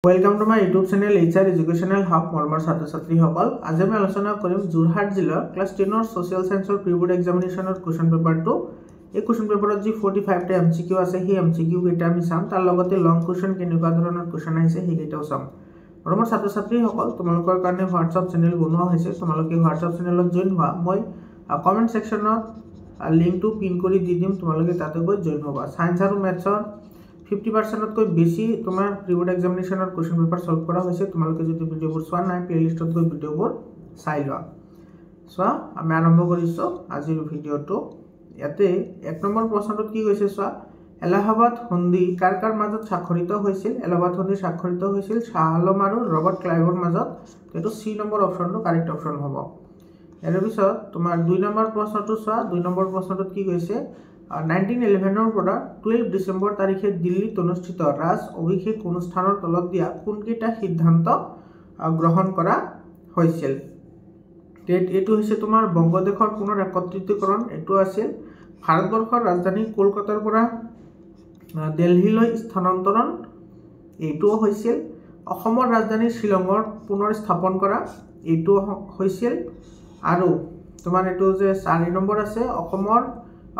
Welcome to my YouTube channel HR Educational Hub মৰমৰ ছাত্ৰ ছাত্ৰীসকল আজি আমি আলোচনা কৰিম যোৰহাট জিলাৰ ক্লাছ 10 ৰ সোশ্যাল সায়েন্সৰ প্ৰি-বোৰ্ড এক্সামিনেশনৰ কোৱেশ্চন পেপাৰটো এই কোৱেশ্চন পেপাৰত যি 45 টা MCQ আছে সেই MCQ কেইটা আমি চাম তাৰ লগতে লং কোৱেশ্চন কেনেকুৱা ধৰণৰ কোৱেশ্চন আহিছে সেই কেইটাও চাম মৰমৰ ছাত্ৰ ছাত্ৰীসকল তোমালোকৰ কাৰণে WhatsApp চেনেল বনোৱা হৈছে তোমালোকে WhatsApp চেনেলত জয়েন হোৱা মই কমেন্ট সেকশনত লিংকটো পিন কৰি দি দিম তোমালোকে তাতে গৈ জয়েন হ'বা সায়েন্স আৰু মেথছৰ 50% কৈ বেছি তোমাৰ প্ৰি-বোৰ্ড এক্সামিনেশনৰ কোৱেশ্চন পেপাৰ সলভ কৰা হৈছে তোমালোকে যদি ভিডিওবোৰ চোৱা নাই প্লেলিষ্টত গৈ ভিডিওবোৰ চাই লোৱা চোৱা আমি আৰম্ভ কৰিছো আজিৰ ভিডিওটো ইয়াতে এক নম্বৰ প্ৰশ্নটো কি কৈছে চোৱা এলাহাবাদ সন্ধি কাৰ কাৰ মাজত স্বাক্ষৰিত হৈছিল এলাহাবাদ সন্ধি স্বাক্ষৰিত হৈছিল শাহ আলম আৰু ৰবাৰ্ট ক্লাইভৰ মাজত এটো সি নম্বৰ অপচনটো কাৰেক্ট অপচন হ'ব ইয়াৰ পিছত তোমাৰ 2 নম্বৰ প্ৰশ্নটো চোৱা 2 নম্বৰ প্ৰশ্নটো কি কৈছে 1911 ৰ পৰা 12 ডিসেম্বৰ তাৰিখে দিল্লীত অনুষ্ঠিত ৰাজ অভিষেক অনুষ্ঠানৰ তলত দিয়া কোনকেইটা সিদ্ধান্ত গ্ৰহণ কৰা হৈছিল এটো হৈছে তোমাৰ বংগদেশৰ পুনৰ একত্ৰিতকৰণ এটো আছিল ভাৰতবৰ্ষৰ ৰাজধানী কলকাতাৰ পৰা দিল্লীলৈ স্থানান্তৰণ এটো হৈছিল অসমৰ ৰাজধানী শিলঙৰ পুনৰ স্থাপন কৰা এটো হৈছিল আৰু তোমাৰ এটো যে 4 নম্বৰ আছে অসমৰ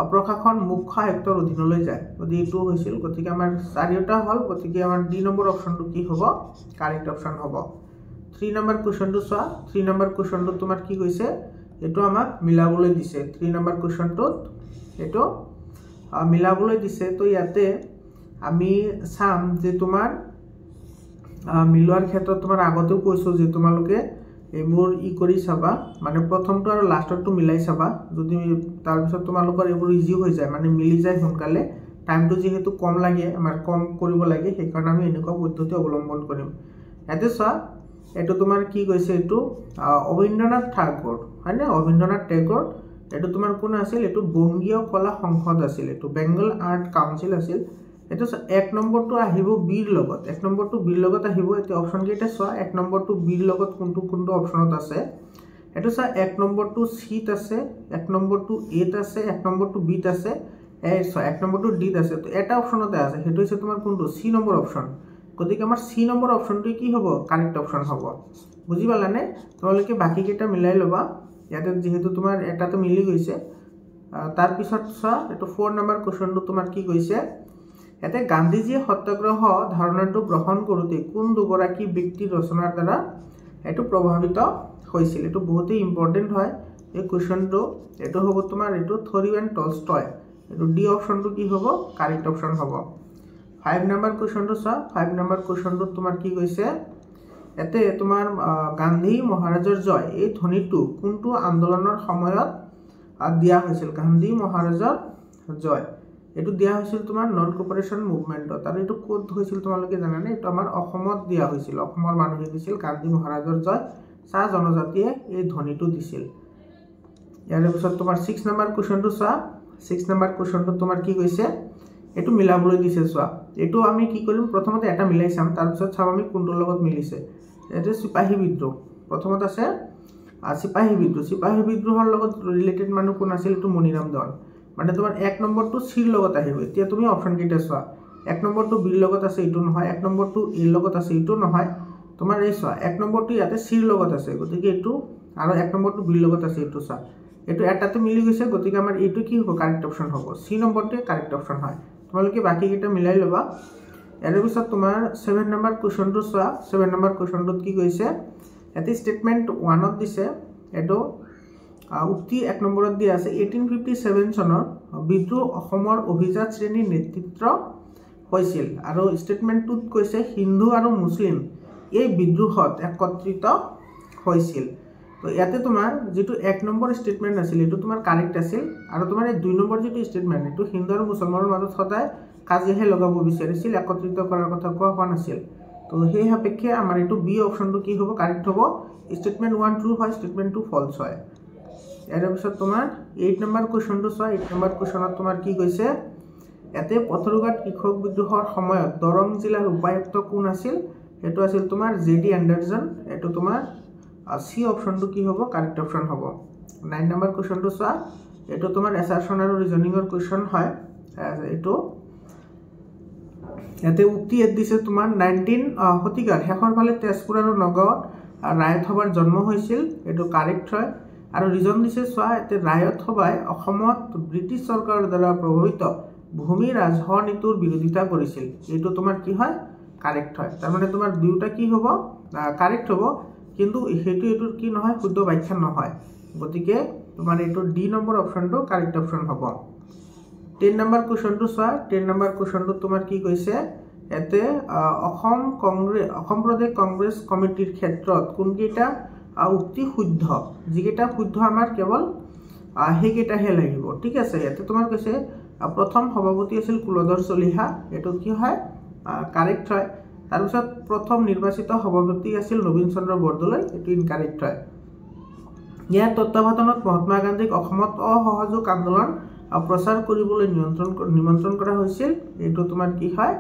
অপ্ৰশাসন মুখ্য আয়ুক্তৰ অধীনলৈ যায় যদি এটো হৈছিল গতিকে আমাৰ চাৰিটা হল গতিকে আমাৰ ডি নম্বৰ অপচনটো কি হ'ব কাৰেক্ট অপচন হ'ব 3 নম্বৰ কোৱেশ্চনটো চোৱা 3 নম্বৰ কোৱেশ্চনটো তোমাৰ কি কৈছে এটো আমাক মিলাবলৈ দিছে 3 নম্বৰ কোৱেশ্চনটোত এটো মিলাবলৈ দিছে তো ইয়াতে আমি সাম যে তোমাৰ মিলোৱাৰ ক্ষেত্ৰত তোমাৰ আগতেও কৈছো যে তোমালোকে এবোৰ ই কৰি চাবা মানে প্ৰথমটো আৰু লাষ্টৰটো মিলাই চাবা যদি তাৰ পিছত তোমালোকৰ এবোৰ ইজি হৈ যায় মানে মিলি যায় সোনকালে টাইমটো যেহেতু কম লাগে আমাৰ কম কৰিব লাগে সেই কাৰণে আমি এনেকুৱা পদ্ধতি অৱলম্বন কৰিম এতে চোৱা এটো তোমাৰ কি কৈছে এটো অবিন্দ্ৰনাথ ঠাকুৰ হয়নে অবিন্দ্ৰনাথ ঠাকুৰ এটো তোমাৰ কোন আছিল এটো বংগীয় কলা সংসদ আছিল এটো বেঙ্গল আৰ্ট কাউন্সিল আছিল এটো 1 নম্বৰটো আহিব বিৰ লগত 1 নম্বৰটো বিৰ লগত আহিব এতে অপচন কেইটা চোৱা 1 নম্বৰটো বিৰ লগত কোনটো অপচনত আছে এটো চোৱা 1 নম্বৰটো সিত আছে 1 নম্বৰটো এত আছে 1 নম্বৰটো বিত আছে চোৱা 1 নম্বৰটো ডিত আছে তো এটা অপচনতে আছে হেতু হৈছে তোমাৰ কোনটো সি নম্বৰ অপচন গতিকে আমাৰ সি নম্বৰ অপচনটো কি হ'ব কাৰেক্ট অপচন হ'ব বুজি পালানে তোমালোকে বাকি কেইটা মিলাই লবা ইয়াতে যেহেতু তোমাৰ এটাটো মিলি গৈছে তাৰ পিছত চোৱা এটো 4 নম্বৰ কোৱেশ্চনটো তোমাৰ কি কৈছে এতে গান্ধীজীয়ে সত্যাগ্ৰহ ধাৰণাটো গ্ৰহণ কৰোতে কোন দুগৰাকী ব্যক্তি ৰচনাৰ দ্বাৰা এটো প্ৰভাৱিত হৈছিল এটো বহুত ইম্পৰ্টেন্ট হয় এই কোৱেশ্চনটো এটো হ'ব তোমাৰ এটো থৰিও এণ্ড টলষ্টয় এটো ডি অপচনটো কি হ'ব কাৰেক্ট অপচন হ'ব 5 নম্বৰ কোৱেশ্চনটো চোৱা 5 নম্বৰ কোৱেশ্চনটো তোমাৰ কি কৈছে এতে তোমাৰ গান্ধী মহাৰাজৰ জয় এই ধ্বনিটো কোনটো আন্দোলনৰ সময়ত দিয়া হৈছিল গান্ধী মহাৰাজৰ জয় এটো দিয়া হৈছিল তোমাৰ নন কোঅপাৰেশন মুভমেন্টত আৰু এটো কোড হৈছিল তোমালোকে জানানে এটো আমাৰ অসমত দিয়া হৈছিল অসমৰ মানুহে দিছিল গান্ধী মহাৰাজৰ জয় চাহ জনজাতিয়ে এই ধ্বনিটো দিছিল ইয়াৰ পিছত তোমাৰ 6 নম্বৰ কোৱেশ্চনটো চোৱা 6 নম্বৰ কোৱেশ্চনটো তোমাৰ কি কৈছে এটো মিলাবলৈ দিছে চোৱা এটো আমি কি কৰিম প্ৰথমতে এটা মিলাই চাম তাৰ পিছত চাম আমি কোনটোৰ লগত মিলিছে এটো সিপাহী বিদ্ৰোহ প্ৰথমত আছে সিপাহী বিদ্ৰোহৰ লগত ৰিলেটেড মানুহ কোন আছিল এটো মনিৰাম দেৱান মানে তোমাৰ 1 নম্বৰটো সিৰ লগত আহিব এতিয়া তুমি অপচন কেইটা চোৱা 1 নম্বৰটো বিৰ লগত আছে এটো নহয় 1 নম্বৰটো এৰ লগত আছে এটো নহয় তোমাৰ এই চোৱা 1 নম্বৰটো ইয়াতে সিৰ লগত আছে গতিকে এটো আৰু 1 নম্বৰটো বিৰ লগত আছে এটো চোৱা এটো এটাতে মিলি গৈছে গতিকে আমাৰ এটো কি হ'ব কাৰেক্ট অপচন হ'ব সি নম্বৰটো কাৰেক্ট অপচন হয় তোমালোকে বাকি কেইটা মিলাই লবা ইয়াৰ পিছত তোমাৰ 7 নম্বৰ কোৱেশ্চনটো চোৱা 7 নম্বৰ কোৱেশ্চনটোত কি কৈছে এটি স্টেটমেন্ট 1 ত দিছে এটো উক্তি 1 নম্বৰত দিয়া আছে 1857 চনৰ বিদ্ৰোহ অসমৰ অভিজাত শ্ৰেণীৰ নেতৃত্ব হৈছিল আৰু স্টেটমেন্টটোত কৈছে হিন্দু আৰু মুছলিম এই বিদ্ৰোহত একত্ৰিত হৈছিল তো ইয়াতে তোমাৰ যেটো 1 নম্বৰ স্টেটমেন্ট আছিল এটো তোমাৰ কাৰেক্ট আছিল আৰু তোমাৰ এই 2 নম্বৰ যেটো স্টেটমেন্ট এটো হিন্দু আৰু মুছলমানৰ মাজত সদায় কাজিয়াহে লগাব বিচাৰিছিল একত্ৰিত কৰাৰ কথা কোৱা হোৱা নাছিল তো সেই সাপেক্ষে আমাৰ এটো বি অপচনটো কি হ'ব কাৰেক্ট হ'ব স্টেটমেন্ট 1 ট্ৰু হয় স্টেটমেন্ট 2 ফলছ হয় ইয়াৰ পিছত তোমাৰ 8 নম্বৰ কোৱেশ্চনটো চোৱা 8 নম্বৰ কোৱেশ্চনত তোমাৰ কি কৈছে এতে পথৰুঘাট কৃষক বিদ্ৰোহৰ সময়ত দৰং জিলাৰ উপায়ুক্ত কোন আছিল এটো আছিল তোমাৰ জেডি এণ্ডাৰজন এটো তোমাৰ সি অপচনটো কি হ'ব কাৰেক্ট অপচন হ'ব 9 নম্বৰ কোৱেশ্চনটো চোৱা এটো তোমাৰ এছাৰশন আৰু ৰিজনিংৰ কোৱেশ্চন হয় এটো ইয়াতে উক্তি এড দিছে তোমাৰ 19 শতিকাৰ শেষৰ ফালে তেজপুৰ আৰু নগাঁৱত ৰায়ত সভাৰ জন্ম হৈছিল, এইটো কাৰেক্ট হয়। আৰু ৰিজন দিছে চোৱা, ইয়াতে ৰায়ত সভাই অসমত ব্ৰিটিছ চৰকাৰৰ দ্বাৰা প্ৰভাৱিত ভূমি ৰাজহ নীতিৰ বিৰোধিতা কৰিছিল, এইটো তোমাৰ কি হয় কাৰেক্ট হয়। তাৰমানে তোমাৰ দুয়োটা কি হ'ব কাৰেক্ট হ'ব, কিন্তু সেইটো এইটোৰ কি নহয় শুদ্ধ ব্যাখ্যা নহয়, গতিকে তোমাৰ এইটো ডি নম্বৰ অপশ্যনটো কাৰেক্ট অপশ্যন হ'ব। 10 নম্বৰ কুৱেশ্যনটো চোৱা, 10 নম্বৰ কুৱেশ্যনটো তোমাৰ কি কৈছে, ইয়াতে অসম প্ৰদেশ কংগ্ৰেছ কমিটিৰ ক্ষেত্ৰত কোনকেইটা উক্তি শুদ্ধ, যিকেইটা শুদ্ধ আমাৰ কেৱল সেইকেইটাহে লাগিব, ঠিক আছে। ইয়াতে তোমাৰ কৈছে প্ৰথম সভাপতি আছিল কুলধৰ চলিহা, এইটো কি হয় কাৰেক্ট হয়। তাৰপিছত প্ৰথম নিৰ্বাচিত সভাপতি আছিল নবীন চন্দ্ৰ বৰদলৈ, এইটো ইনকাৰেক্ট হয়। ইয়াৰ তত্ত্বাৱধানত মহাত্মা গান্ধীক অসমত অসহযোগ আন্দোলন প্ৰচাৰ কৰিবলৈ নিমন্ত্ৰণ কৰা হৈছিল, এইটো তোমাৰ কি হয়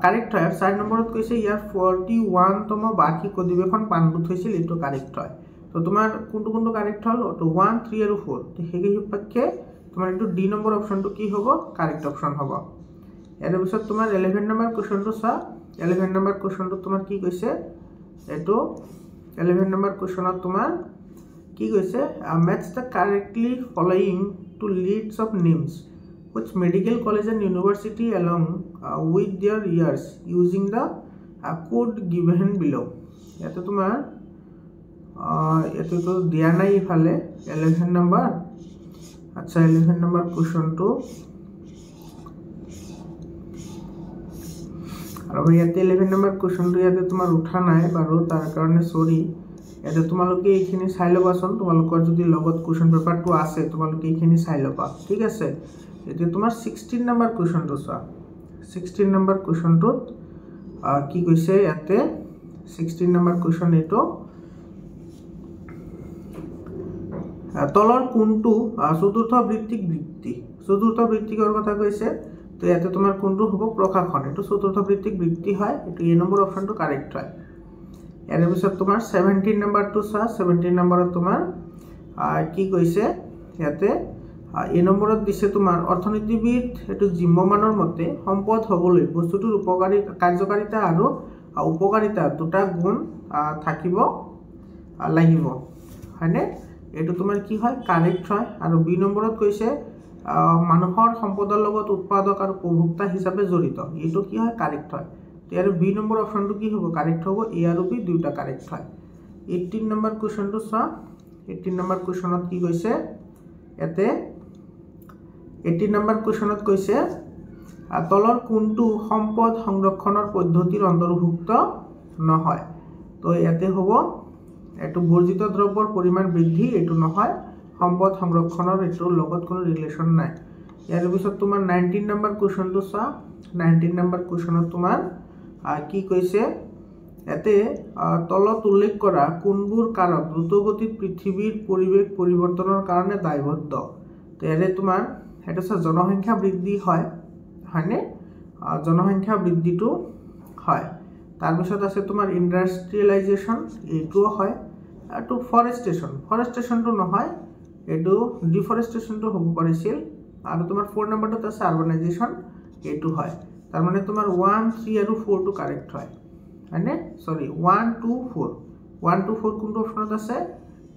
কাৰেক্ট হয়। 4 নম্বৰত কৈছে ইয়াৰ 41তম বাৰ্ষিক অধিৱেশন পাণ্ডুত হৈছিল, এইটো কাৰেক্ট হয়। তো তোমাৰ কোনটো কাৰেক্ট হ'ল, 1, 3 আৰু 4, সেই পক্ষে তোমাৰ এইটো ডি নম্বৰ অপশ্যনটো কি হ'ব কাৰেক্ট অপশ্যন হ'ব। ইয়াৰ পিছত তোমাৰ 11 নম্বৰ কুৱেশ্যনটো চোৱা, 11 নম্বৰ কুৱেশ্যনটো তোমাৰ কি কৈছে, এইটো 11 নম্বৰ কুৱেশ্যনত তোমাৰ কি কৈছে, match the correctly following to leads of names which medical college and university along with their years using the code given below। ইয়াতে তোমাৰ এইটো দিয়া নাই ইফালে 11 নম্বৰ। আচ্ছা 11 নম্বৰ কুৱেশ্যনটো আৰু ইয়াতে 11 নম্বৰ কুৱেশ্যনটো ইয়াতে তোমাৰ উঠা নাই বাৰু, তাৰ কাৰণে সৰি। ইয়াতে তোমালোকে এইখিনি চাই ল'বাচোন, তোমালোকৰ যদি লগত কুৱেশ্যন পেপাৰটো আছে তোমালোকে এইখিনি চাই ল'বা, ঠিক আছে। এতিয়া তোমাৰ 16 নম্বৰ কুৱেশ্যনটো চোৱা, 16 নম্বৰ কুৱেশ্যনটোত কি কৈছে, ইয়াতে 16 নম্বৰ কুৱেশ্যন এইটো তলৰ কোনটো চতুৰ্থ বৃত্তিক বৃত্তি, চতুৰ্থ বৃত্তিকৰ কথা কৈছে, তো ইয়াতে তোমাৰ কোনটো হ'ব প্ৰশাসন, এইটো চতুৰ্থ বৃত্তিক বৃত্তি হয়, এইটো এ নম্বৰ অপশ্যনটো কাৰেক্ট হয়। ইয়াৰ পিছত তোমাৰ 17 নম্বৰটো চোৱা, 17 নম্বৰত তোমাৰ কি কৈছে, ইয়াতে এ নম্বৰত দিছে তোমাৰ অৰ্থনীতিবিদ এইটো জিম্মমানৰ মতে সম্পদ হ'বলৈ বস্তুটোৰ কাৰ্যকাৰিতা আৰু উপকাৰিতা দুটা গুণ থাকিব লাগিব, হয়নে, এইটো তোমাৰ কি হয় কাৰেক্ট হয়। আৰু বি নম্বৰত কৈছে মানুহৰ সম্পদৰ লগত উৎপাদক আৰু উপভোক্তা হিচাপে জড়িত, এইটো কি হয় কাৰেক্ট হয়। আৰু বি নম্বৰ অপশ্যনটো কি হ'ব কাৰেক্ট হ'ব, এ আৰু বি দুয়োটা কাৰেক্ট হয়। 18 নম্বৰ কুৱেশ্যনটো চোৱা, 18 নম্বৰ কুৱেশ্যনত কি কৈছে, ইয়াতে 18 নম্বৰ কুৱেশ্যনত কৈছে তলৰ কোনটো সম্পদ সংৰক্ষণৰ পদ্ধতিৰ অন্তৰ্ভুক্ত নহয়, তো ইয়াতে হ'ব এইটো বৰ্জিত দ্ৰব্যৰ পৰিমাণ বৃদ্ধি, এইটো নহয়, সম্পদ সংৰক্ষণৰ এইটোৰ লগত কোনো ৰিলেশ্যন নাই। ইয়াৰ পিছত তোমাৰ 19 নম্বৰ কুৱেশ্যনটো চোৱা, 19 নম্বৰ কুৱেশ্যনত তোমাৰ কি কৈছে, ইয়াতে তলত উল্লেখ কৰা কোনবোৰ কাৰক দ্ৰুতগতিত পৃথিৱীৰ পৰিৱেশ পৰিৱৰ্তনৰ কাৰণে দায়বদ্ধ, তো ইয়াতে তোমাৰ এটা জনসংখ্যা বৃদ্ধি হয়, হয়নে, জনসংখ্যা বৃদ্ধিটো হয়। তাৰপিছত আছে তোমাৰ ইণ্ডাষ্ট্ৰিয়েলাইজেশ্যন, এইটোও হয়। আৰু ফৰেষ্টেশ্যনটো নহয়, এইটো ডিফৰেষ্টেশ্যনটো হ'ব পাৰিছিল। আৰু তোমাৰ 4 নম্বৰটোত আছে আৰ্বানাইজেশ্যন, এইটো হয়। তাৰমানে তোমাৰ 1, 3 আৰু 4টো কাৰেক্ট হয়, হয়নে, সৰি 1, 2, 4, 1, 2, 4 কোনটো অপশ্যনত আছে,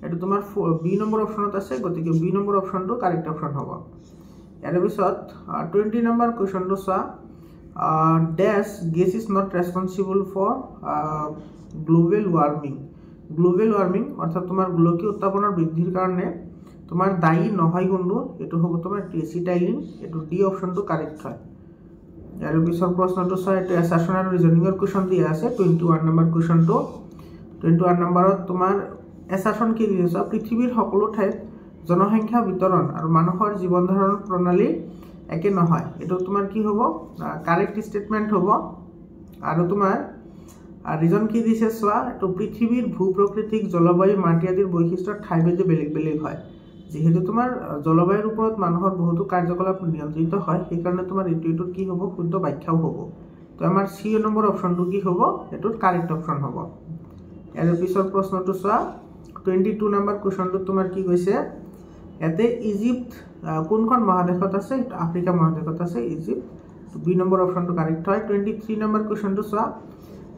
এইটো তোমাৰ বি নম্বৰ অপশ্যনত আছে, গতিকে বি নম্বৰ অপশ্যনটো কাৰেক্ট অপশ্যন হ'ব। ইয়াৰ পিছত 20 নম্বৰ কুৱেশ্যনটো চোৱা, this gas is not responsible for global warming অৰ্থাৎ তোমাৰ গোলকীয় উত্তাপনৰ বৃদ্ধিৰ কাৰণে তোমাৰ দায়ী নহয় কোনটো, এইটো হ'ব তোমাৰ এচিটাইলিন, এইটো ডি অপশ্যনটো কাৰেক্ট হয়। ইয়াৰ পিছৰ প্ৰশ্নটো চোৱা, এইটো এছাৰশ্যন আৰু ৰিজনিঙৰ কুৱেশ্যন দিয়া আছে। 21 নম্বৰ কুৱেশ্যনটো, 21 নম্বৰত তোমাৰ এছাৰশ্যন কি দিছে চোৱা, পৃথিৱীৰ সকলো ঠাইত জনসংখ্যা বিতৰণ আৰু মানুহৰ জীৱন ধাৰণ প্ৰণালী একে নহয়, এইটো তোমাৰ কি হ'ব কাৰেক্ট ষ্টেটমেণ্ট হ'ব। আৰু তোমাৰ ৰিজন কি দিছে চোৱা, এইটো পৃথিৱীৰ ভূ প্ৰকৃতিক জলবায়ু মাটি আদিৰ বৈশিষ্ট্য ঠাইভেদে বেলেগ বেলেগ হয়, যিহেতু তোমাৰ জলবায়ুৰ ওপৰত মানুহৰ বহুতো কাৰ্যকলাপ নিয়ন্ত্ৰিত হয়, সেইকাৰণে তোমাৰ এইটোৰ কি হ'ব শুদ্ধ ব্যাখ্যাও হ'ব। তো আমাৰ চি নম্বৰ অপশ্যনটো কি হ'ব, এইটোৰ কাৰেক্ট অপশ্যন হ'ব। ইয়াৰ পিছৰ প্ৰশ্নটো চোৱা, 22 নম্বৰ কুৱেশ্যনটোত তোমাৰ কি কৈছে, ইয়াতে ইজিপ্ত কোনখন মহাদেশত আছে, আফ্ৰিকা মহাদেশত আছে ইজিপ্ত। বি নম্বৰ অপশ্যনটো কাৰেক্ট হয় 23 নম্বৰ কোৱেশ্চনটো চোৱা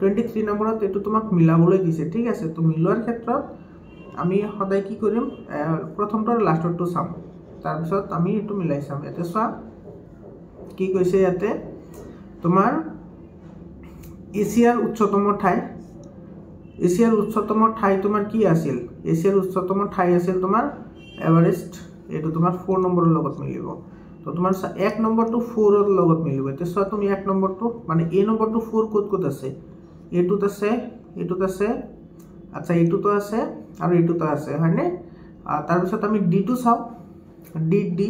23 নম্বৰত এটো তোমাক মিলাবলৈ দিছে ঠিক আছে তো মিলোৱাৰ ক্ষেত্ৰত আমি সদায় কি কৰিম প্ৰথমটো লাষ্টটো চাম তাৰ পিছত আমি এটো মিলাই চাম এতে চোৱা কি কৈছে ইয়াতে তোমাৰ এছিয়াৰ উচ্চতম ঠাই তোমাৰ কি আছিল এছিয়াৰ উচ্চতম ঠাই আছিল তোমাৰ এভাৰেষ্ট এটো তোমাৰ 4 নম্বৰৰ লগত মিলিব তো তোমাৰ 1 নম্বৰটো 4 ৰ লগত মিলিব তে চোৱা তুমি 1 নম্বৰটো মানে এ নম্বৰটো 4 ক'ত আছে এটোত আছে আচ্ছা এটোতো আছে আৰু এটোতো আছে হয়নে তাৰ পিছত আমি ডি টো চাও ডি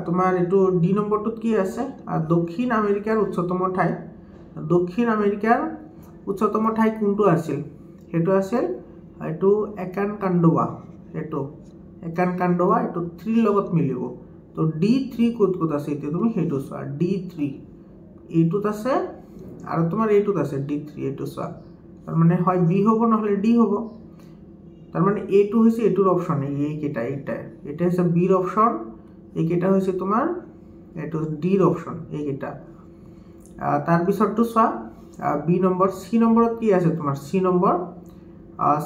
তোমাৰ এটো ডি নম্বৰটোত কি আছে দক্ষিণ আমেৰিকাৰ উচ্চতম ঠাই কোনটো আছিল হেতু আছিল এটো একানকাণ্ডোৱা এটো 3 লগত মিলিব তো D3 ক'ত আছে এতিয়া তুমি হেতু চোৱা D3 এটোত আছে আৰু তোমাৰ এটোত আছে D3 এটো চোৱা তাৰ মানে হয় বি হ'ব নহলে ডি হ'ব তাৰ মানে এটো হৈছে এটোৰ অপচন এটা হৈছে বি ৰ অপচন এইকেইটা হৈছে তোমাৰ এটো ডি ৰ অপচন এইকেইটা তাৰ পিছৰটো চোৱা বি নম্বৰ সি নম্বৰত কি আছে তোমাৰ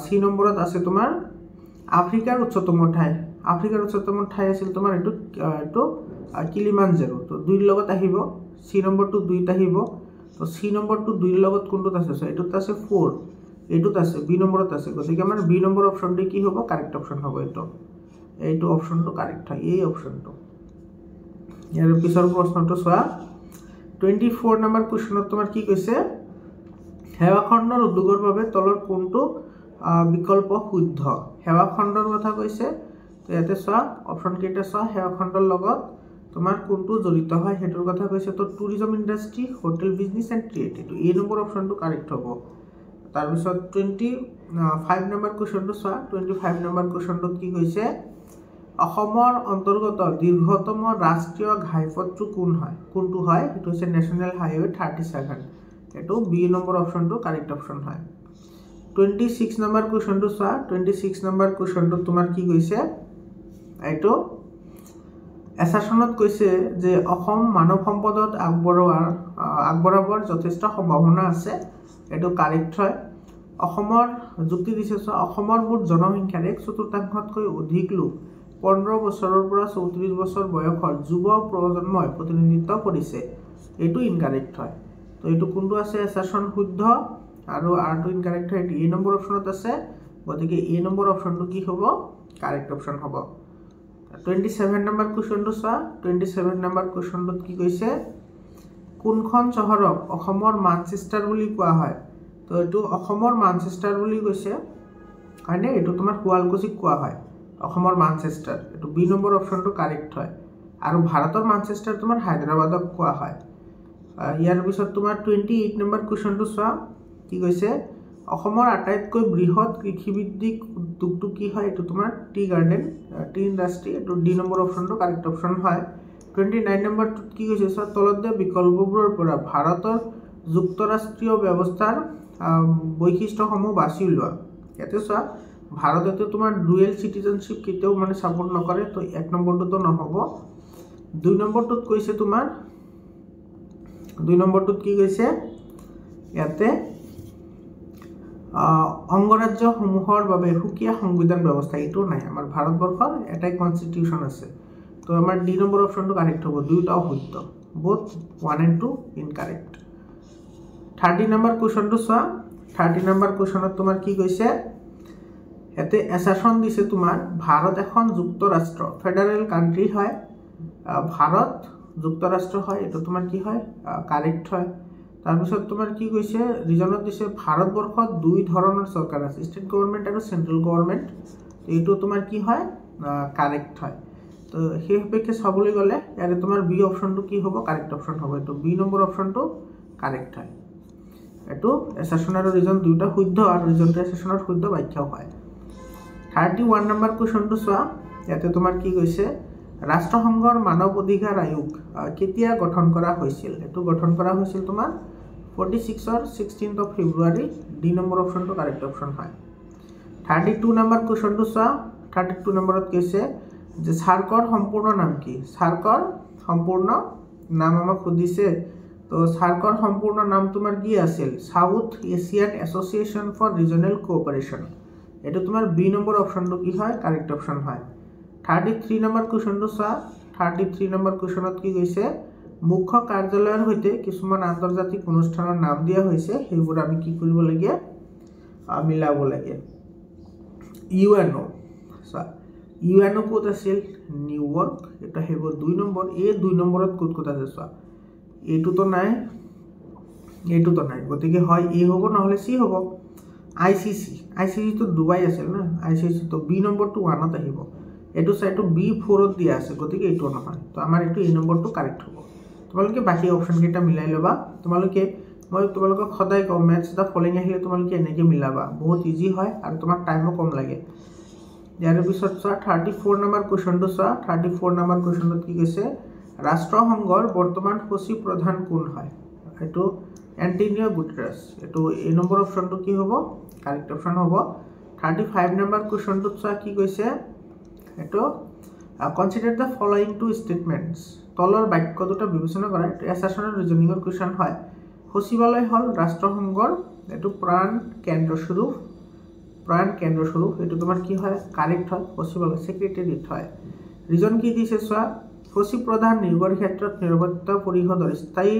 সি নম্বৰত আছে তোমাৰ আফ্ৰিকাৰ উচ্চতম ঠাই আছিল তোমাৰ এটো কিলিমানজাৰো তো 2 ৰ লগত আহিব সি নম্বৰটো 2 ত আহিব তো সি নম্বৰটো 2 ৰ লগত কোনটোত আছে সো এটোত আছে 4 এটোত আছে বি নম্বৰত আছে গতিকে আমাৰ বি নম্বৰ অপচনটো কি হ'ব কাৰেক্ট অপচন হ'ব এইটো অপচনটো কাৰেক্ট হয় এই অপচনটো ইয়াৰ পিছৰ প্ৰশ্নটো চোৱা 24 নম্বৰ কোৱেশ্চনত তোমাৰ কি কৈছে হেৱাখণ্ডৰ উদ্যোগৰ বাবে তলৰ কোনটো বিকল্প শুদ্ধ হেৱাখণ্ডৰ কথা কৈছে তো ইয়াতে চোৱা অপচন কেইটা চোৱা হেৱাখণ্ডৰ লগত তোমাৰ কোনটো জড়িত হয় হেতুৰ কথা কৈছে তো tourism industry hotel business and trade এটো এ নম্বৰ অপচনটো কাৰেক্ট হ'ব তাৰ পিছত 25 নম্বৰ কোৱেশ্চনটো চোৱা 25 নম্বৰ কোৱেশ্চনটোত কি কৈছে অসমৰ অন্তৰ্গত দীৰ্ঘতম ৰাষ্ট্ৰীয় ঘাইপথটো কোনটো হয় এটো হৈছে নেশনাল হাইৱে 37 এটো বি নম্বৰ অপচনটো কাৰেক্ট অপচন হয় 26 নম্বৰ কোৱেশ্চনটো চোৱা 26 নম্বৰ কোৱেশ্চনটো তোমাৰ কি কৈছে এটো এছাছনত কৈছে যে অসম মানৱ সম্পদত আগবঢ়াবৰ যথেষ্ট সম্ভাৱনা আছে এটো কাৰেক্ট হয় অসমৰ যুক্তি দিছে অসমৰ মুঠ জনসংখ্যাৰ 1/4তকৈ অধিক লোক 15 বছৰৰ পৰা 34 বছৰ বয়সৰ যুৱ প্ৰজন্মই প্ৰতিনিধিত্ব কৰিছে এটো ইনকাৰেক্ট হয় তো এটো কোনটো আছে এছাছন শুদ্ধ আৰু আৰটো ইনকাৰেক্ট হয় এ নম্বৰ অপচনত আছে গতিকে এ নম্বৰ অপচনটো কি হ'ব কাৰেক্ট অপচন হ'ব 27 নম্বৰ কোৱেশ্চনটো চোৱা 27 নম্বৰ কোৱেশ্চনটোত কি কৈছে কোনখন চহৰক অসমৰ মানচেষ্টাৰ বুলি কোৱা হয় তো এটো অসমৰ মানচেষ্টাৰ বুলি কৈছে হয়নে এটো তোমাৰ শুৱালকুছিক কোৱা হয় অসমৰ মানচেষ্টাৰ এটো বি নম্বৰ অপচনটো কাৰেক্ট হয় আৰু ভাৰতৰ মানচেষ্টাৰ তোমাৰ হায়দৰাবাদক কোৱা হয় ইয়াৰ পিছত তোমাৰ 28 নম্বৰ কোৱেশ্চনটো চোৱা কি কৈছে অসমৰ আটাইতকৈ বৃহৎ কৃষিভিত্তিক উদ্যোগটো কি হয় এটো তোমাৰ টি গাৰ্ডেন টি ইন্ডাস্ট্ৰি এটো ডি নম্বৰ অপচনটো কাৰেক্ট অপচন হয় 29 নম্বৰটোত কি কৈছে স্যাৰ তলত দিয়া বিকল্পবোৰৰ পৰা ভাৰতৰ যুক্তৰাষ্ট্ৰীয় ব্যৱস্থাৰ বৈশিষ্ট্যসমূহ বাছি লোৱা ইয়াতে চোৱা ভাৰততে তোমাৰ ডুৱেল সিটিজেনশিপ কেতিয়াও মানে সাপোৰ্ট নকৰে তো 1 নম্বৰটো নহব 2 নম্বৰটোত কৈছে তোমাৰ 2 নম্বৰটোত কি কৈছে ইয়াতে অঙ্গৰাজ্যসমূহৰ বাবে সুকীয়া সংবিধান ব্যৱস্থা এটো নাই আমাৰ ভাৰতবৰ্ষৰ এটাই কনস্টিটিউশন আছে তো আমাৰ ডি নম্বৰ অপচনটো কাৰেক্ট হ'ব দুইটাও শুদ্ধ both 1 and 2 ইনকাৰেক্ট 30 নম্বৰ কোৱেশ্চনটো চোৱা 30 নম্বৰ কোৱেশ্চনত তোমাৰ কি কৈছে এতে এছাছন দিছে তোমাৰ ভাৰত এখন যুক্তৰাষ্ট্ৰ ফেডাৰেল কান্ট্ৰি হয় ভাৰত যুক্তৰাষ্ট্ৰ হয় এটো তোমাৰ কি হয় কাৰেক্ট হয় তাৰ পিছত তোমাৰ কি কৈছে ৰিজনত দিছে ভাৰতবৰ্ষত দুই ধৰণৰ চৰকাৰ আছে ষ্টেট গভৰ্নমেন্ট আৰু সেন্ট্ৰেল গভৰ্নমেন্ট এইটো তোমাৰ কি হয় কাৰেক্ট হয় তো সেই হেতুকে চাবলৈ গলে ইয়াৰে তোমাৰ বি অপচনটো কি হ'ব কাৰেক্ট অপচন হ'ব এটো বি নম্বৰ অপচনটো কাৰেক্ট হয় এটো এছাছন আৰু ৰিজন দুইটা শুদ্ধ আৰু ৰিজনটো এছাছনৰ শুদ্ধ ব্যাখ্যা হয় 31 নম্বৰ কোৱেশ্চনটো চোৱা ইয়াতে তোমাৰ কি কৈছে ৰাষ্ট্ৰসংঘৰ মানৱ অধিকাৰ আয়োগ কেতিয়া গঠন কৰা হৈছিল এটো গঠন কৰা হৈছিল তোমাৰ 46 অৰ 16th of February D number অপচনটো কাৰেক্ট অপচন হয় 32 নম্বৰ কোৱেশ্চনটো চোৱা 32 নম্বৰত কৈছে যে সাৰ্কৰ সম্পূৰ্ণ নাম কি সাৰ্কৰ সম্পূৰ্ণ নাম আমাক সুধিছে তো সাৰ্কৰ সম্পূৰ্ণ নাম তোমাৰ কি আছিল South Asian Association for Regional Cooperation এটো তোমাৰ বি নম্বৰ অপশনটো কি হয় কাৰেক্ট অপশন হয় 33 নম্বৰ কোৱেশ্চনটো চোৱা 33 নম্বৰ কোৱেশ্চনত কি কৈছে মুখ্য কাৰ্যালয়ৰ হৈতে কিছুমান আন্তৰ্জাতিক অনুষ্ঠানৰ নাম দিয়া হৈছে সেইবোৰ আমি কি কৰিব লাগে মিলাব লাগে ইউএনও চোৱা ইউএনও কোড আছিল নিউয়ৰ্ক এটা হেব 2 নম্বৰ এই 2 নম্বৰত কোড আছে চোৱা এইটো তো নাই গতিকে হয় ই হ'ব নহলে সি হ'ব আইসিসি তো দুবাই আছিল না আইসিসি তো বি নম্বৰটো 1ত আহিব এটো সাইটো B4 ত দিয়া আছে গতিকে এটো নহয় তো আমাৰ এটো এই নম্বৰটো কাৰেক্ট হ'ব তোমালোকে বাকি অপশন কেটা মিলাই লবা তোমালোকে মই তোমালোকক সদায় কম ম্যাথছ দা ফলোইং আহিলে তোমালোকে এনেকে মিলাবা বহুত ইজি হয় আৰু তোমাৰ টাইমও কম লাগে ইয়াৰ পিছত চোৱা 34 নম্বৰ কোৱেশ্চনটো চোৱা 34 নম্বৰ কোৱেশ্চনত কি কৈছে ৰাষ্ট্ৰসংঘৰ বৰ্তমান সচিব প্ৰধান কোন হয় এটো এন্টোনিও গুটেৰেছ এটো এই নম্বৰ অপশনটো কি হ'ব কাৰেক্ট অপশন হ'ব 35 নম্বৰ কোৱেশ্চনটো চোৱা কি কৈছে এটো consider the following two statements তলৰ বাক্য দুটা বিবেচনা কৰা এটো এছাছনৰ ৰিজনিংৰ কোৱেশ্চন হয় সচিবালয় হল ৰাষ্ট্ৰসংঘৰ এটো প্ৰাণ কেন্দ্ৰস্বৰূপ এটো তোমাৰ কি হয় কাৰেক্ট হয় সচিবালয় সেক্ৰেটাৰিয়েট হয় ৰিজন কি দিছে চোৱা সচিব প্ৰধান নিৰ্গৰ ক্ষেত্ৰত নিৰাপত্তা পৰিষদৰ স্থায়ী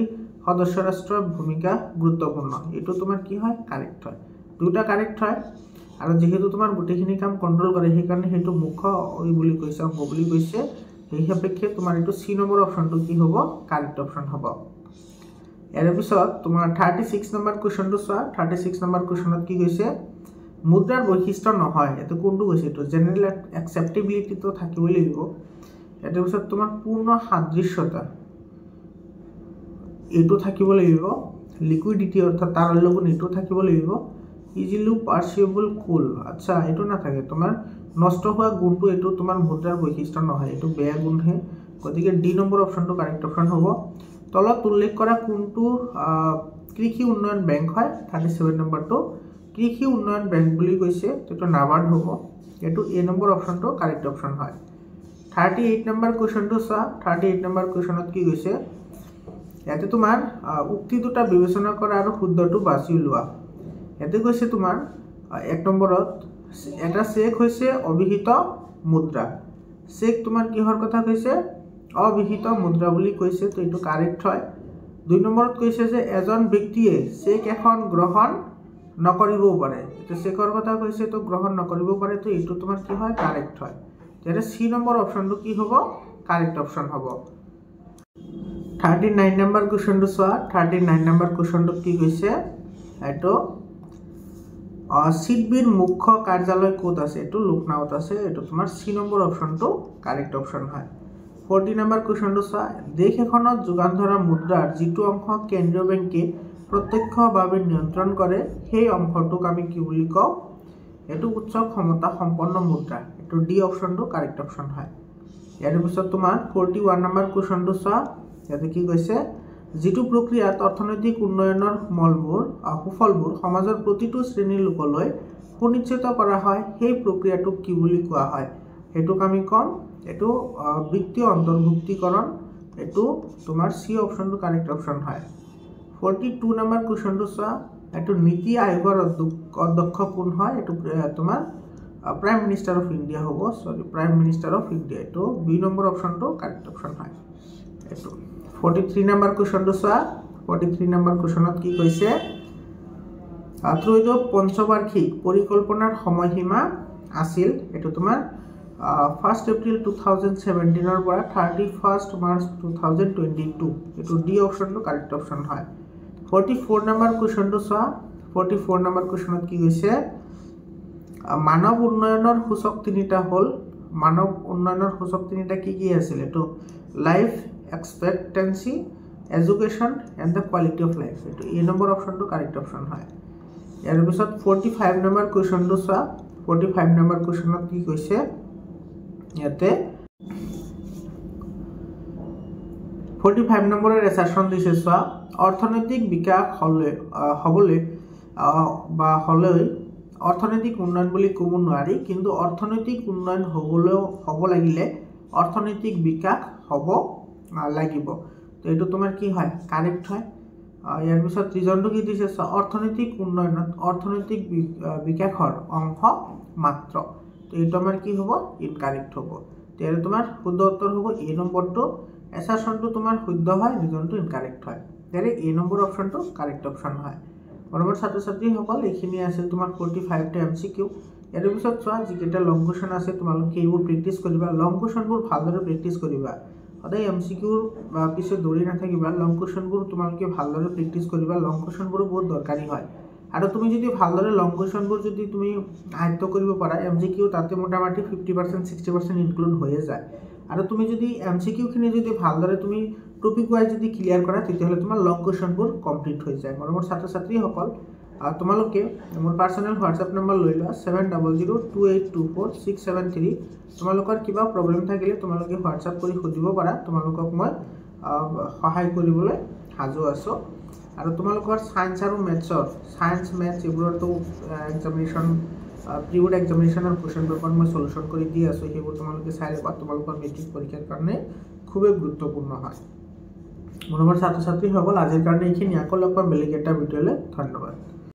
সদস্য ৰাষ্ট্ৰৰ ভূমিকা গুৰুত্বপূৰ্ণ এটো তোমাৰ কি হয় কাৰেক্ট হয় দুটা কাৰেক্ট হয় আৰু যেহেতু তোমাৰ গুটেখিনি কাম কন্ট্ৰোল কৰে সেই কাৰণে হেতু মুখ্য ওই বুলি কৈছে অংগ বুলি কৈছে এই সাপেক্ষে তোমাৰ এটো সি নম্বৰ অপশনটো কি হ'ব কাৰেক্ট অপশন হ'ব এৰ পিছত তোমাৰ 36 নম্বৰ কোৱেশ্চনটো চোৱা 36 নম্বৰ কোৱেশ্চনত কি কৈছে মুদ্ৰাৰ বৈশিষ্ট্য নহয় এটো কোনটো কৈছে এটো জেনাৰেল একসেপ্টেবিলিটি তো থাকিব লাগিব এৰ পিছত তোমাৰ পূৰ্ণ সাদৃশ্যতা এটো থাকিব লাগিব লিকুইডিটি অৰ্থাৎ তাৰ লগত এটো থাকিব লাগিব ইজিলি পাৰ্সিবল কুল আচ্ছা এটো না থাকে তোমাৰ নষ্ট হোৱা গুণটো এটো তোমাৰ মুদ্ৰাৰ বৈশিষ্ট্য নহয় এটো বেয়া গুণহে গতিকে ডি নম্বৰ অপশনটো কাৰেক্ট অপশন হ'ব তলত উল্লেখ কৰা কোনটো কৃষি উন্নয়ন বেংক হয় 37 নম্বৰটো কৃষি উন্নয়ন বেংক বুলি কৈছে এটো নাবাৰ্ড হ'ব এটো এ নম্বৰ অপশনটো কাৰেক্ট অপশন হয় 38 নম্বৰ কোৱেশ্চনটো চোৱা 38 নম্বৰ কোৱেশ্চনত কি কৈছে ইয়াতে তোমাৰ উক্তি দুটা বিবেচনা কৰা আৰু শুদ্ধটো বাছি লোৱা এতে কৈছে তোমাৰ এক নম্বৰত এটা চেক হৈছে অবিহিত মুদ্ৰা চেক তোমাৰ কিহৰ কথা কৈছে অবিহিত মুদ্ৰা বুলি কৈছে তো এটো কাৰেক্ট হয় দুই নম্বৰত কৈছে যে এজন ব্যক্তিয়ে চেক এখন গ্ৰহণ নকৰিবও পাৰে এটো চেকৰ কথা কৈছে তো গ্ৰহণ নকৰিবও পাৰে তো এটো তোমাৰ কি হয় কাৰেক্ট হয় তেৰে সি নম্বৰ অপশনটো কি হ'ব কাৰেক্ট অপশন হ'ব 39 নম্বৰ কোৱেশ্চনটো চোৱা 39 নম্বৰ কোৱেশ্চনটো কি কৈছে এটো সিডবিৰ মুখ্য কাৰ্যালয় কোড আছে এটো লুকনাউত আছে এটো তোমাৰ সি নম্বৰ অপশনটো কাৰেক্ট অপশন হয় 40 নম্বৰ কোৱেশ্চনটো চোৱা দেশ এখনত যোগান ধৰা মুদ্ৰাৰ যিটো অংশ কেন্দ্ৰীয় বেংকে প্ৰত্যক্ষভাৱে নিয়ন্ত্ৰণ কৰে সেই অংশটোক আমি কি বুলি কওঁ এটো উচ্চ ক্ষমতা সম্পন্ন মুদ্ৰা এটো ডি অপশনটো কাৰেক্ট অপশন হয় ইয়াৰ পিছত তোমাৰ 41 নম্বৰ কোৱেশ্চনটো চোৱা ইয়াতে কি কৈছে যিটো প্ৰক্ৰিয়াত অৰ্থনৈতিক উন্নয়নৰ সুফলবোৰ সমাজৰ প্ৰতিটো শ্ৰেণীৰ লোকলৈ সুনিশ্চিত কৰা হয় সেই প্ৰক্ৰিয়াটোক কি বুলি কোৱা হয় হেতুক আমি কম এটো বিত্তীয় অন্তৰ্ভুক্তিকৰণ এটো তোমাৰ সি অপশনটো কাৰেক্ট অপশন হয় 42 নম্বৰ কোৱেশ্চনটো চোৱা এটো নীতি আয়োগৰ অধ্যক্ষ কোন হয় এটো তোমাৰ প্ৰাইম মিনিষ্টাৰ অফ ইণ্ডিয়া হ'ব প্ৰাইম মিনিষ্টাৰ অফ ইণ্ডিয়া এটো বি নম্বৰ অপশনটো কাৰেক্ট অপশন হয় এটো 43 নম্বৰ কোৱেশ্চনটো চোৱা 43 নম্বৰ কোৱেশ্চনত কি কৈছে ত্ৰয়োদশ পঞ্চবাৰ্ষিক পৰিকল্পনাৰ সময়সীমা আছিল এটো তোমাৰ 1 এপ্ৰিল 2017 ৰ পৰা 31 মাৰ্চ 2022 এটো ডি অপশনটো কাৰেক্ট অপশন হয় 44 নম্বৰ কোৱেশ্চনটো চোৱা 44 নম্বৰ কোৱেশ্চনত কি কৈছে মানৱ উন্নয়নৰ সূচক তিনিটা হল মানৱ উন্নয়নৰ সূচক তিনিটা কি আছিল এটো life expectancy education and the quality of life এটো এই নম্বৰ অপশনটো কাৰেক্ট অপশন হয় ইয়াৰ পিছত 45 নম্বৰ কোৱেশ্চনটো চোৱা 45 নম্বৰ কোৱেশ্চনত কি কৈছে ইয়াতে 45 নম্বৰৰ এছাৰশন দিছে চোৱা অৰ্থনৈতিক বিকাশ হবলৈ অৰ্থনৈতিক উন্নয়ন বুলি ক'ব নোৱাৰি কিন্তু অৰ্থনৈতিক উন্নয়ন হ'ব লাগিলে অৰ্থনৈতিক বিকাশ হ'ব লাগিব তো এইটো তোমাৰ কি হয় কাৰেক্ট হয় ইয়াৰ পিছত ৰিজনটো কি দিছে অৰ্থনৈতিক উন্নয়নত অৰ্থনৈতিক বিকাশৰ অংশ মাত্ৰ তো এইটো আমাৰ কি হ'ব ইনকাৰেক্ট হ'ব তেতিয়াহ'লে তোমাৰ শুদ্ধ উত্তৰ হ'ব এ নম্বৰটো এছাৰশ্যনটো তোমাৰ শুদ্ধ হয় ৰিজনটো ইনকাৰেক্ট হয় তেতিয়াহ'লে এ নম্বৰ অপশ্যনটো কাৰেক্ট অপশ্যন হয় মৰমৰ ছাত্ৰ ছাত্ৰীসকল এইখিনি আছিল তোমাৰ 45টা এমচিকিউ ইয়াৰ পিছত চোৱা যিকেইটা লং কুৱেশ্যন আছে তোমালোকে এইবোৰ প্ৰেক্টিছ কৰিবা লং কুৱেশ্যনবোৰ ভালদৰে প্ৰেক্টিছ কৰিবা সদায় এমচিকিউৰ পিছত দৌৰি নাথাকিবা লং কুৱেশ্যনবোৰ তোমালোকে ভালদৰে প্ৰেক্টিছ কৰিবা লং কুৱেশ্যনবোৰো বহুত দৰকাৰী হয় আৰু তুমি যদি ভালদৰে লং কুৱেশ্যনবোৰ যদি তুমি আয়ত্ত কৰিব পাৰা এমচিকিউ তাতে মোটামুটি 50% 60% ইনক্লুড হৈয়ে যায় আৰু তুমি যদি এমচিকিউখিনি যদি ভালদৰে তুমি টপিক ৱাইজ যদি ক্লিয়াৰ কৰা তেতিয়াহ'লে তোমাৰ লং কুৱেশ্যনবোৰ কমপ্লিট হৈ যায় মৰমৰ ছাত্ৰ ছাত্ৰীসকল তোমালোকে মোৰ পাৰ্চনেল হোৱাটছএপ নম্বৰ লৈ লোৱা 7002824673 তোমালোকৰ কিবা প্ৰব্লেম থাকিলে তোমালোকে হোৱাটছএপ কৰি সুধিব পাৰা তোমালোকক মই সহায় কৰিবলৈ সাজু আছোঁ আৰু তোমালোকৰ সায়েন্স আৰু মেথছৰ সায়েন্স মেথছ এইবোৰতো এক্সামিনেশ্যন প্ৰিবোৰ্ড এক্সামিনেশ্যনৰ কুৱেশ্যন পেপাৰ মই সলিউশ্যন কৰি দি আছোঁ সেইবোৰ তোমালোকে চাই ল'বা তোমালোকৰ মেট্ৰিক পৰীক্ষাৰ কাৰণে খুবেই গুৰুত্বপূৰ্ণ হয় মৰমৰ ছাত্ৰ ছাত্ৰীসকল আজিৰ কাৰণে এইখিনি আকৌ লগ পাম বেলেগ এটা ভিডিঅ'লৈ ধন্যবাদ